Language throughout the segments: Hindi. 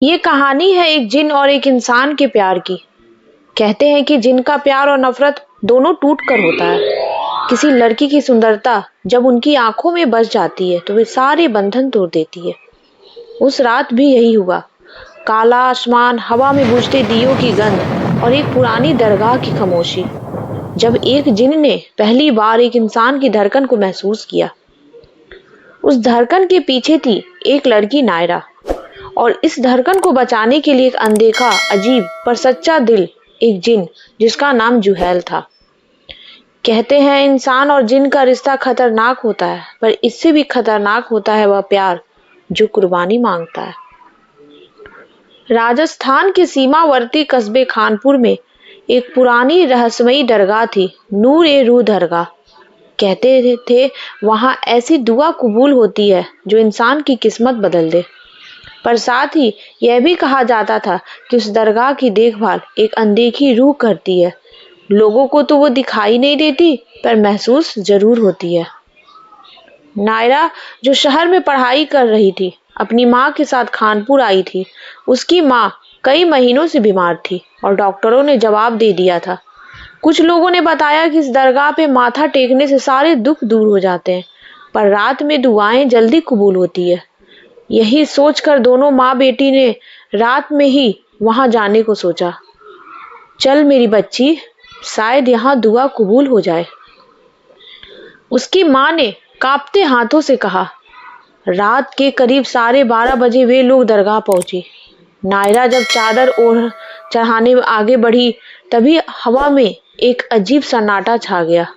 ये कहानी है एक जिन और एक इंसान के प्यार की। कहते हैं कि जिन का प्यार और नफरत दोनों टूट कर होता है। किसी लड़की की सुंदरता जब उनकी आंखों में बस जाती है तो वे सारे बंधन तोड़ देती है। उस रात भी यही हुआ। काला आसमान, हवा में बुझते दियों की गंध और एक पुरानी दरगाह की खामोशी। जब एक जिन ने पहली बार एक इंसान की धड़कन को महसूस किया। उस धड़कन के पीछे थी एक लड़की, नायरा, और इस धड़कन को बचाने के लिए एक अनदेखा, अजीब पर सच्चा दिल, एक जिन जिसका नाम जुहैल था। कहते हैं इंसान और जिन का रिश्ता खतरनाक होता है, पर इससे भी खतरनाक होता है वह प्यार जो कुर्बानी मांगता है। राजस्थान के सीमावर्ती कस्बे खानपुर में एक पुरानी रहस्यमयी दरगाह थी, नूर ए रूह दरगाह। कहते थे वहां ऐसी दुआ कबूल होती है जो इंसान की किस्मत बदल दे। पर साथ ही यह भी कहा जाता था कि उस दरगाह की देखभाल एक अनदेखी रूह करती है। लोगों को तो वो दिखाई नहीं देती, पर महसूस जरूर होती है। नायरा, जो शहर में पढ़ाई कर रही थी, अपनी माँ के साथ खानपुर आई थी। उसकी माँ कई महीनों से बीमार थी और डॉक्टरों ने जवाब दे दिया था। कुछ लोगों ने बताया कि इस दरगाह पे माथा टेकने से सारे दुख दूर हो जाते हैं, पर रात में दुआएं जल्दी कबूल होती है। यही सोचकर दोनों माँ बेटी ने रात में ही वहां जाने को सोचा। चल मेरी बच्ची, शायद यहाँ दुआ कबूल हो जाए, उसकी माँ ने कांपते हाथों से कहा। रात के करीब 12:30 बजे वे लोग दरगाह पहुंची। नायरा जब चादर ओढ़ चढ़ाने आगे बढ़ी, तभी हवा में एक अजीब सन्नाटा छा गया।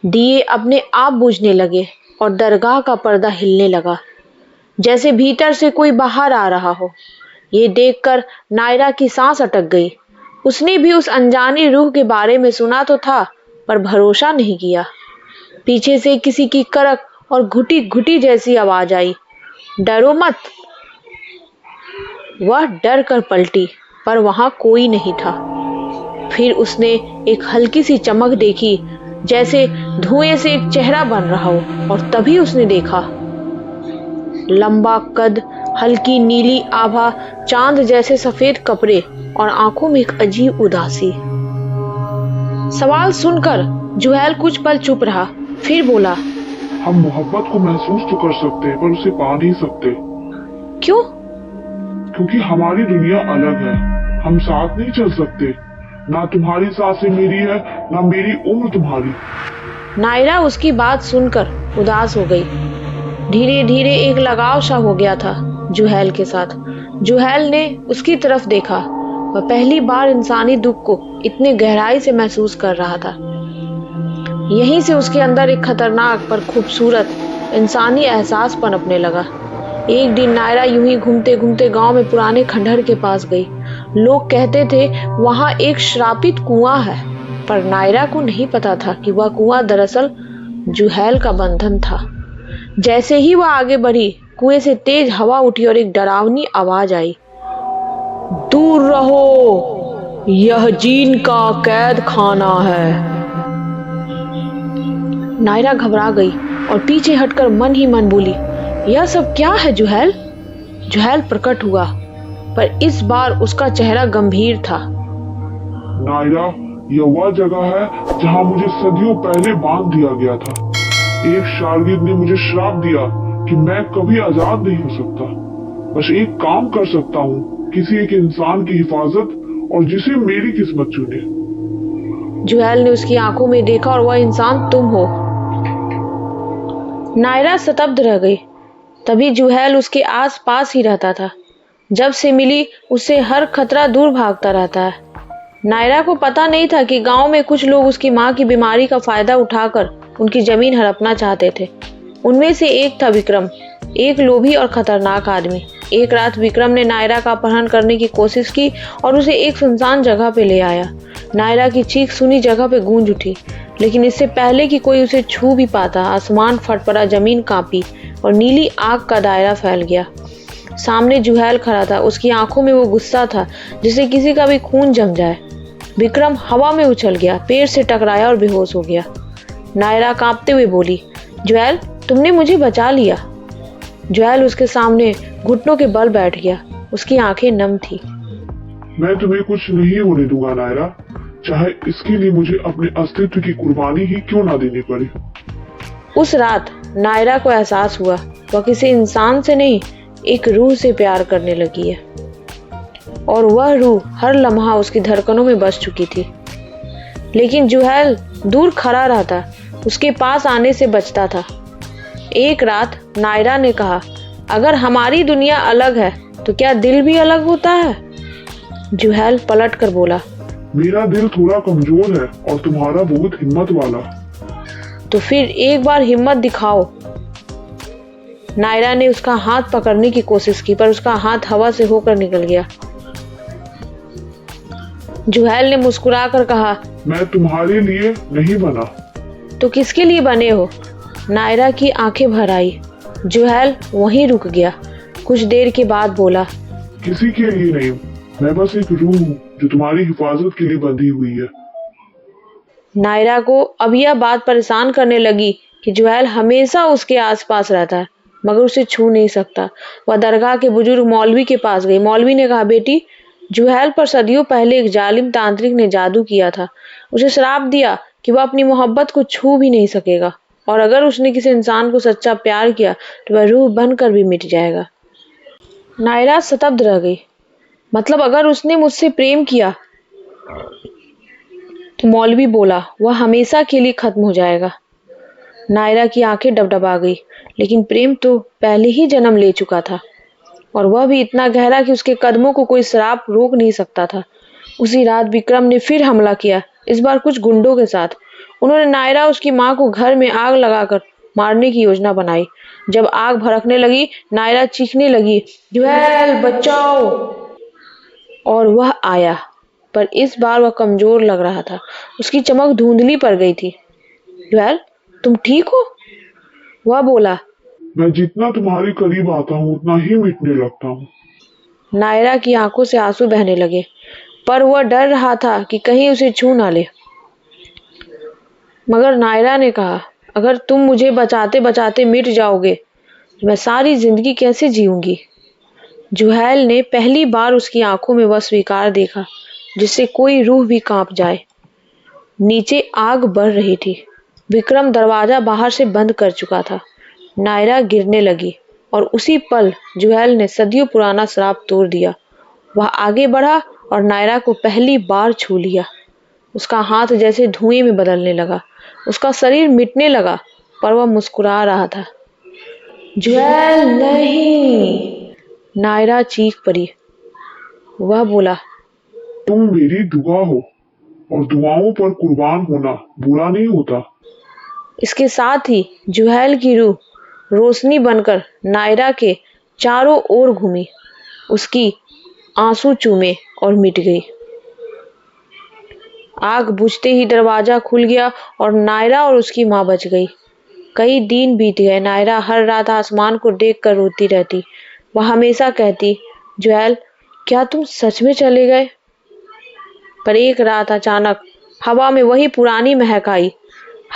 दिए अपने आप बुझने लगे और दरगाह का पर्दा हिलने लगा, जैसे भीतर से कोई बाहर आ रहा हो। ये देखकर नायरा की सांस अटक गई। उसने भी उस अनजानी रूह के बारे में सुना तो था, पर भरोसा नहीं किया। पीछे से किसी की करक और घुटी घुटी जैसी आवाज आई, डरो मत। वह डर कर पलटी, पर वहां कोई नहीं था। फिर उसने एक हल्की सी चमक देखी, जैसे धुएं से एक चेहरा बन रहा हो, और तभी उसने देखा लंबा कद, हल्की नीली आभा, चांद जैसे सफेद कपड़े और आंखों में एक अजीब उदासी। सवाल सुनकर जुहैल कुछ पल चुप रहा, फिर बोला, हम मोहब्बत को महसूस तो कर सकते हैं, पर उसे पा नहीं सकते। क्यों? क्योंकि हमारी दुनिया अलग है। हम साथ नहीं चल सकते। ना तुम्हारी सांसें मेरी है, ना मेरी उम्र तुम्हारी। नायरा उसकी बात सुनकर उदास हो गई। धीरे धीरे एक लगाव सा हो गया था जुहैल के साथ। जुहैल ने उसकी तरफ देखा। वह पहली बार इंसानी दुख को इतने गहराई से महसूस कर रहा था। यहीं से उसके अंदर एक खतरनाक पर खूबसूरत इंसानी एहसास पनपने लगा। एक दिन नायरा यूं ही घूमते घूमते गांव में पुराने खंडहर के पास गई। लोग कहते थे वहां एक श्रापित कुआं है, पर नायरा को नहीं पता था कि वह कुआं दरअसल जुहैल का बंधन था। जैसे ही वह आगे बढ़ी, कुएं से तेज हवा उठी और एक डरावनी आवाज आई, दूर रहो, यह जीन का कैद खाना है। नायरा घबरा गई और पीछे हटकर मन ही मन बोली, यह सब क्या है जुहैल? जुहैल प्रकट हुआ, पर इस बार उसका चेहरा गंभीर था। नायरा, यह वह जगह है जहाँ मुझे सदियों पहले बांध दिया गया था। एक शागिर्द ने मुझे श्राप दिया कि मैं कभी आजाद नहीं हो सकता। बस एक काम कर सकता हूँ, किसी एक इंसान की हिफाजत, और जिसे मेरी किस्मत चुने। जुहैल ने उसकी आंखों में देखा और वह इंसान तुम हो। नायरा स्तब्ध रह गई। तभी जुहैल उसके आस पास ही रहता था। जब से मिली उससे हर खतरा दूर भागता रहता है। नायरा को पता नहीं था कि गांव में कुछ लोग उसकी माँ की बीमारी का फायदा उठाकर उनकी जमीन हड़पना चाहते थे। उनमें से एक था विक्रम, एक लोभी और खतरनाक आदमी। एक रात विक्रम ने नायरा का अपहरण करने की कोशिश की और उसे एक सुनसान जगह पे ले आया। नायरा की चीख सुनी जगह पे गूंज उठी, लेकिन इससे पहले कि कोई उसे छू भी पाता, आसमान फट पड़ा, जमीन कांपी और नीली आग का दायरा फैल गया। सामने जुहैल खड़ा था। उसकी आंखों में वो गुस्सा था जिसे किसी का भी खून जम जाए। विक्रम हवा में उछल गया, पेड़ से टकराया और बेहोश हो गया। नायरा कांपते हुए बोली, जुहैल, तुमने मुझे बचा लिया। जुहैल उसके सामने घुटनों के बल बैठ गया। उसकी आंखें नम थी। मैं तुम्हें कुछ नहीं होने दूंगा नायरा, चाहे इसके लिए मुझे अपने अस्तित्व की कुर्बानी ही क्यों ना देनी पड़े। उस रात नायरा को एहसास हुआ वह किसी इंसान से नहीं, एक रूह से प्यार करने लगी है, और वह रूह हर लम्हा उसकी धड़कनों में बस चुकी थी। लेकिन जुहैल दूर खड़ा रहता, उसके पास आने से बचता था। एक रात नायरा ने कहा, अगर हमारी दुनिया अलग है तो क्या दिल भी अलग होता है? जुहैल पलट कर बोला, मेरा दिल थोड़ा कमजोर है और तुम्हारा बहुत हिम्मत वाला। तो फिर एक बार हिम्मत दिखाओ। नायरा ने उसका हाथ पकड़ने की कोशिश की, पर उसका हाथ हवा से होकर निकल गया। जुहैल ने मुस्कुराकर कहा, मैं तुम्हारे लिए नहीं बना। तो किसके लिए बने हो? नायरा की आंखें भर आई। जुहैल वहीं रुक गया। कुछ देर के बाद बोला, किसी के लिए नहीं, मैं बस एक रूह हूँ जो तुम्हारी हिफाजत के लिए बंधी हुई है। नायरा को अब यह बात परेशान करने लगी कि जुहैल हमेशा उसके आसपास रहता है मगर उसे छू नहीं सकता। वह दरगाह के बुजुर्ग मौलवी के पास गई। मौलवी ने कहा, बेटी, जुहैल पर सदियों पहले एक जालिम तांत्रिक ने जादू किया था। उसे श्राप दिया कि वह अपनी मोहब्बत को छू भी नहीं सकेगा, और अगर उसने किसी इंसान को सच्चा प्यार किया तो वह रूह बनकर भी मिट जाएगा। नायरा स्तब्ध रह गई। मतलब अगर उसने मुझसे प्रेम किया? तो मौलवी बोला, वह हमेशा के लिए खत्म हो जाएगा। नायरा की आंखें डबडबा गई। लेकिन प्रेम तो पहले ही जन्म ले चुका था, और वह भी इतना गहरा कि उसके कदमों को कोई श्राप रोक नहीं सकता था। उसी रात विक्रम ने फिर हमला किया, इस बार कुछ गुंडों के साथ। उन्होंने नायरा उसकी मां को घर में आग लगाकर मारने की योजना बनाई। जब आग भड़कने लगी, नायरा चीखने लगी, जुहैल बचाओ! और वह आया, पर इस बार वह कमजोर लग रहा था। उसकी चमक धुंधली पड़ गई थी। जुहैल, तुम ठीक हो? वह बोला। मैं जितना तुम्हारे करीब आता हूँ उतना ही मिटने लगता हूँ। नायरा की आंखों से आंसू बहने लगे, पर वह डर रहा था कि कहीं उसे छू ना ले। मगर नायरा ने कहा, अगर तुम मुझे बचाते बचाते मिट जाओगे तो मैं सारी जिंदगी कैसे जीऊंगी? जुहैल ने पहली बार उसकी आंखों में वह स्वीकार देखा जिससे कोई रूह भी कांप जाए। नीचे आग बढ़ रही थी। विक्रम दरवाजा बाहर से बंद कर चुका था। नायरा गिरने लगी, और उसी पल जुहैल ने सदियों पुराना श्राप तोड़ दिया। वह आगे बढ़ा और नायरा को पहली बार छू लिया। उसका हाथ जैसे धुएं में बदलने लगा। उसका शरीर मिटने लगा, पर वह मुस्कुरा रहा था। जुहैल नहीं! नायरा चीख पड़ी। वह बोला, तुम मेरी दुआ हो, और दुआओं पर कुर्बान होना बुरा नहीं होता। इसके साथ ही जुहैल की रूह रोशनी बनकर नायरा के चारों ओर घूमी, उसकी आंसू चूमे और मिट गई। आग बुझते ही दरवाजा खुल गया और नायरा और उसकी मां बच गई। कई दिन बीत गए। नायरा हर रात आसमान को देखकर रोती रहती। वह हमेशा कहती, जुहैल, क्या तुम सच में चले गए? पर एक रात अचानक हवा में वही पुरानी महक आई।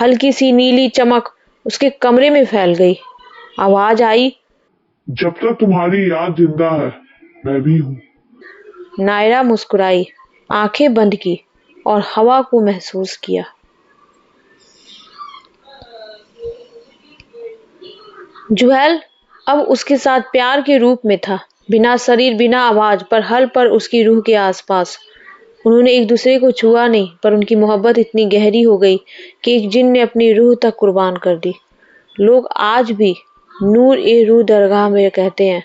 हल्की सी नीली चमक उसके कमरे में फैल गई। आवाज आई, जब तक तुम्हारी याद जिंदा है मैं भी हूँ। नायरा मुस्कुराई, आंखें बंद की और हवा को महसूस किया। जुहैल अब उसके साथ प्यार के रूप में था, बिना शरीर, बिना आवाज, पर हल पर उसकी रूह के आसपास। उन्होंने एक दूसरे को छुआ नहीं, पर उनकी मोहब्बत इतनी गहरी हो गई कि एक जिन ने अपनी रूह तक कुर्बान कर दी। लोग आज भी नूर ए रूह दरगाह में कहते हैं,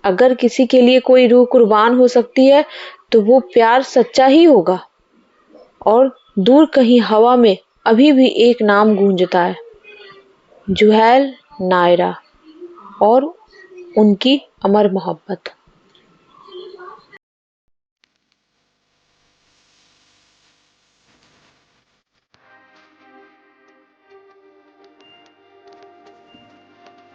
अगर किसी के लिए कोई रूह कुर्बान हो सकती है तो वो प्यार सच्चा ही होगा। और दूर कहीं हवा में अभी भी एक नाम गूंजता है, जुहैल नायरा और उनकी अमर मोहब्बत।